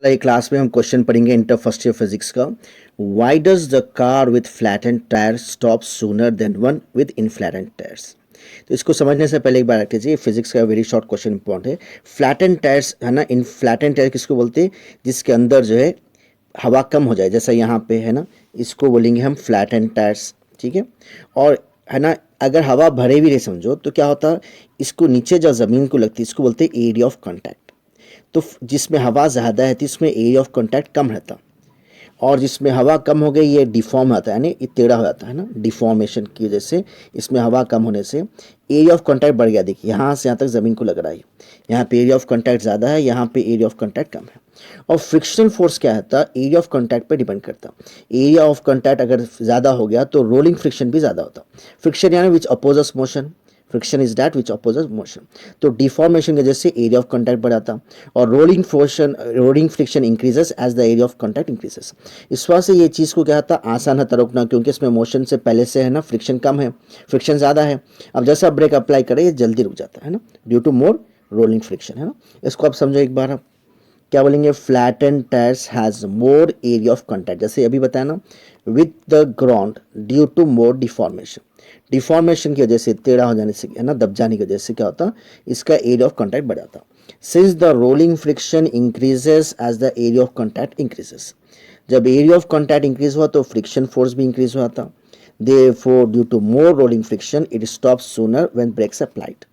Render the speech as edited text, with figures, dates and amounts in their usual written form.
Class में हम question पढ़ेंगे इंटर फर्स्ट ईयर फिजिक्स का। Why does the car with flattened tyre stop sooner than one with inflated tyres. तो इसको समझने से पहले एक बार रख लीजिए, फिजिक्स का वेरी शॉर्ट क्वेश्चन इंपॉर्टेंट है। फ्लैटेंड टायर्स है ना, इन फ्लैटेंड टायर किसको बोलते हैं? जिसके अंदर जो है हवा कम हो जाए, जैसा यहाँ पे है ना, इसको बोलेंगे हम फ्लैटेंड टायर्स। ठीक है। और है ना, अगर हवा भरे भी नहीं समझो तो क्या होता है, इसको नीचे जो ज़मीन को लगती है इसको बोलते हैं एरिया ऑफ कॉन्टैक्ट। तो जिसमें हवा ज़्यादा है तो इसमें एरिया ऑफ कॉन्टैक्ट कम रहता, और जिसमें हवा कम हो गई ये डिफॉर्म आता है, यानी ये टेढ़ा हो जाता है ना, डिफॉर्मेशन की वजह से इसमें हवा कम होने से एरिया ऑफ कॉन्टैक्ट बढ़ गया। देखिए यहाँ से यहाँ तक ज़मीन को लग रहा है, यहाँ पे एरिया ऑफ कॉन्टैक्ट ज़्यादा है, यहाँ पे एरिया ऑफ कॉन्टैक्ट कम है। और फ्रिक्शनल फोर्स क्या होता है, एरिया ऑफ कॉन्टैक्ट पे डिपेंड करता। एरिया ऑफ कॉन्टैक्ट अगर ज़्यादा हो गया तो रोलिंग फ्रिक्शन भी ज़्यादा होता। फ्रिक्शन यानी which opposes motion, friction is that which opposes motion. तो डिफॉर्मेशन की वजह से एरिया ऑफ कॉन्टैक्ट बढ़ाता, और rolling friction increases as the area of contact increases. इस वजह से ये चीज़ को क्या होता है, आसान है रोकना, क्योंकि इसमें मोशन से पहले से है ना फ्रिक्शन कम है, फ्रिक्शन ज़्यादा है। अब जैसा ब्रेक अप्लाई करें ये जल्दी रुक जाता है ना, due to more rolling friction, है ना। इसको आप समझो एक बार। आप क्या बोलेंगे, flat and tyres has more area of contact, जैसे अभी बताया ना, with the ground due to more deformation. Deformation की वजह से, टेढ़ा हो जाने से, है ना, दब जाने की वजह से क्या होता, इसका एरिया ऑफ कॉन्टैक्ट बढ़ जाता। Since the rolling friction increases as the area of contact increases. जब एरिया ऑफ कॉन्टैक्ट इंक्रीज हुआ तो फ्रिक्शन फोर्स भी इंक्रीज हुआ था। Therefore, due to more rolling friction, it stops sooner when brakes applied.